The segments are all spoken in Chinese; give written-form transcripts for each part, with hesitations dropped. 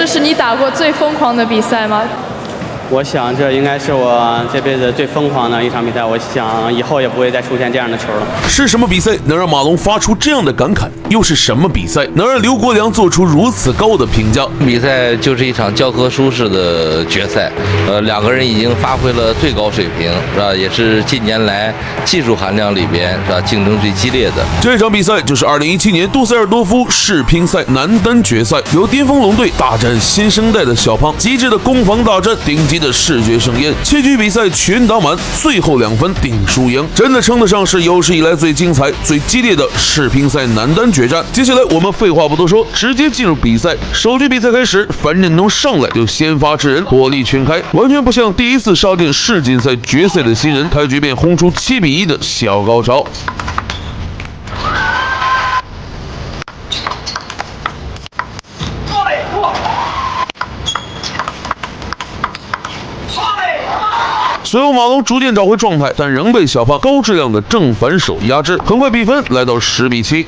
这是你打过最疯狂的比赛吗？我想这应该是我这辈子最疯狂的一场比赛，我想以后也不会再出现这样的球了。是什么比赛能让马龙发出这样的感慨？又是什么比赛能让刘国梁做出如此高的评价？比赛就是一场教科书式的决赛，两个人已经发挥了最高水平，是吧？也是近年来技术含量里边是吧竞争最激烈的。这场比赛就是2017年杜塞尔多夫世乒赛男单决赛，由巅峰龙队大战新生代的小胖，极致的攻防大战，顶级的视觉盛宴，7局比赛全打满，最后2分定输赢，真的称得上是有史以来最精彩、最激烈的世乒赛男单决战。接下来我们废话不多说，直接进入比赛。首局比赛开始，樊振东上来就先发制人，火力全开，完全不像第一次杀进世锦赛决赛的新人，开局便轰出7比1的小高潮。随后马龙逐渐找回状态，但仍被小胖高质量的正反手压制，很快比分来到10比7。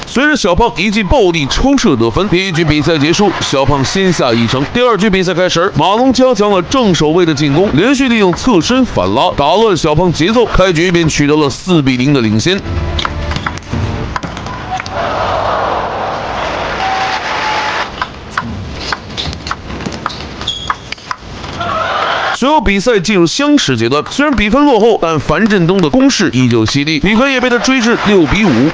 随着小胖一记暴力抽射得分，第一局比赛结束，小胖先下一城。第二局比赛开始，马龙加强了正手位的进攻，连续利用侧身反拉打乱小胖节奏，开局便取得了4比0的领先。随后比赛进入相持阶段，虽然比分落后，但樊振东的攻势依旧犀利，比分也被他追至6比5。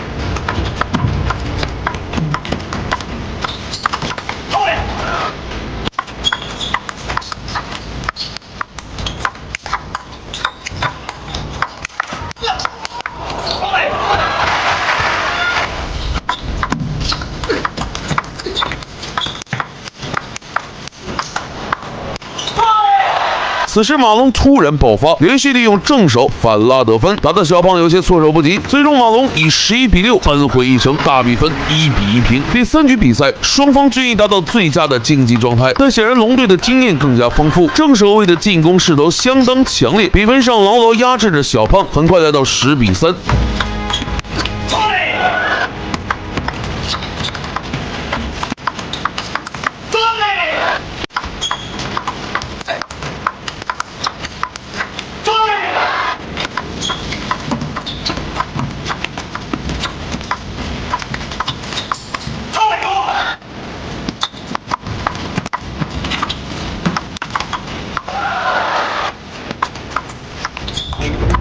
此时马龙突然爆发，连续利用正手反拉得分，打得小胖有些措手不及。最终马龙以11比6扳回一城，大比分1比1平。第3局比赛，双方均已达到最佳的竞技状态，但显然龙队的经验更加丰富，正手位的进攻势头相当强烈，比分上牢牢压制着小胖，很快来到10比3。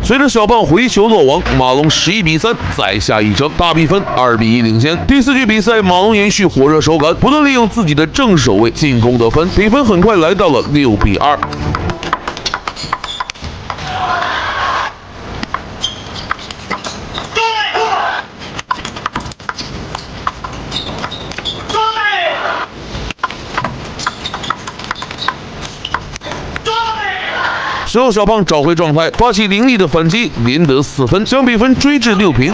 随着小胖回球落网，马龙11比3再下一城，大比分2比1领先。第4局比赛，马龙延续火热手感，不断利用自己的正手位进攻得分，比分很快来到了6比2。随后小胖找回状态，发起凌厉的反击，连得4分，将比分追至6平。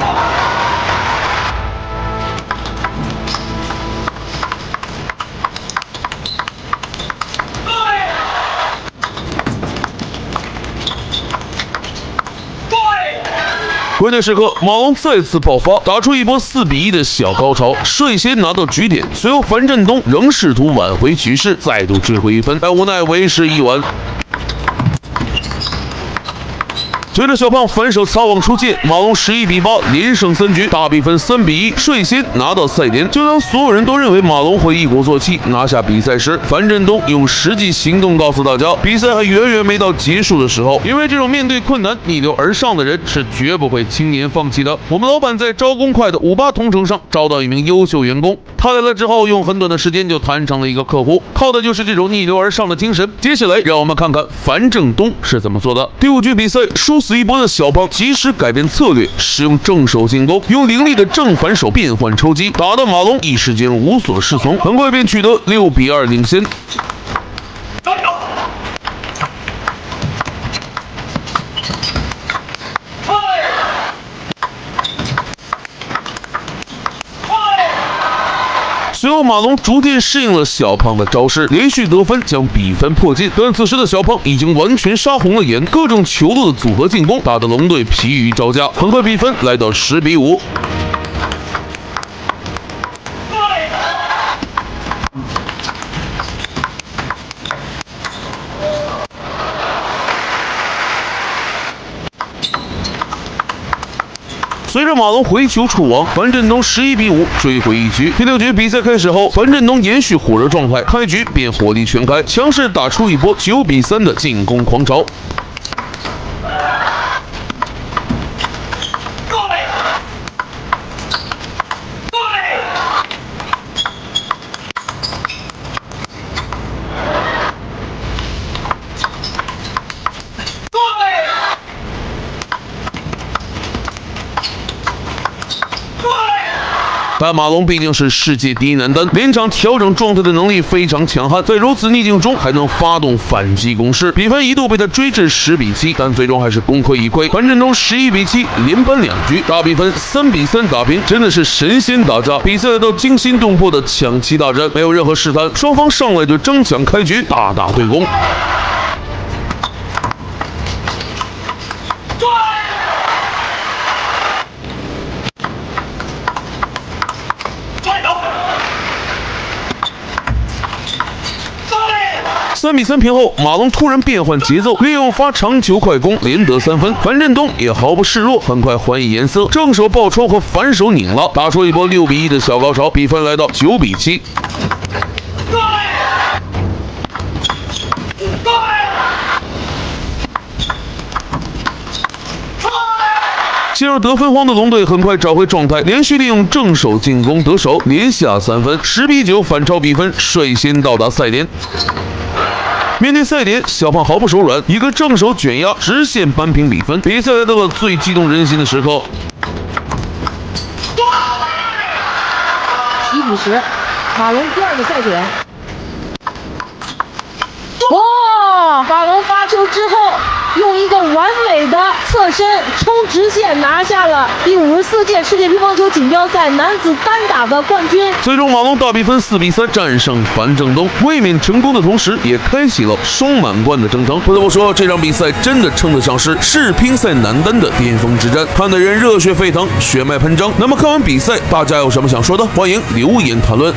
关键时刻，马龙再次爆发，打出一波4比1的小高潮，率先拿到局点。随后樊振东仍试图挽回局势，再度追回1分，但无奈为时已晚。随着小胖反手擦网出界，马龙11比8连胜3局，大比分3比1，率先拿到赛点。就当所有人都认为马龙会一鼓作气拿下比赛时，樊振东用实际行动告诉大家，比赛还远远没到结束的时候。因为这种面对困难逆流而上的人是绝不会轻言放弃的。我们老板在招工快的58同城上招到一名优秀员工，他来了之后，用很短的时间就谈成了一个客户，靠的就是这种逆流而上的精神。接下来，让我们看看樊振东是怎么做的。第5局比赛，殊死一搏的小胖及时改变策略，使用正手进攻，用凌厉的正反手变换抽击，打得马龙一时间无所适从，很快便取得6比2领先。随后后，马龙逐渐适应了小胖的招式，连续得分将比分迫近。但此时的小胖已经完全杀红了眼，各种球路的组合进攻打得龙队疲于招架。很快比分来到10-5。随着马龙回球触网，樊振东11-5追回一局。第6局比赛开始后，樊振东延续火热状态，开局便火力全开，强势打出一波9-3的进攻狂潮。但马龙毕竟是世界第一男单，连场调整状态的能力非常强悍，在如此逆境中还能发动反击攻势，比分一度被他追至10-7，但最终还是功亏一篑。樊振东11-7连扳2局，大比分3-3打平，真的是神仙打架。比赛来到惊心动魄的抢七大战，没有任何试探，双方上来就争抢开局，大打对攻。3-3平后，马龙突然变换节奏，利用发长球快攻，连得3分。樊振东也毫不示弱，很快还以颜色，正手爆冲和反手拧了，打出一波6-1的小高潮，比分来到9-7。陷入得分荒的龙队很快找回状态，连续利用正手进攻得手，连下3分，10-9反超比分，率先到达赛点。面对赛点，小胖毫不手软，一个正手卷压，直线扳平比分。比赛来到了最激动人心的时刻。11-10，马龙第2个赛点。哇！马龙发球之后，用一个完美的侧身冲直线，拿下了第54届世界乒乓球锦标赛男子单打的冠军。最终，马龙大比分4-3战胜樊振东，卫冕成功的同时，也开启了双满贯的征程。不得不说，这场比赛真的称得上是世乒赛男单的巅峰之战，看得人热血沸腾，血脉喷张。那么看完比赛，大家有什么想说的？欢迎留言谈论。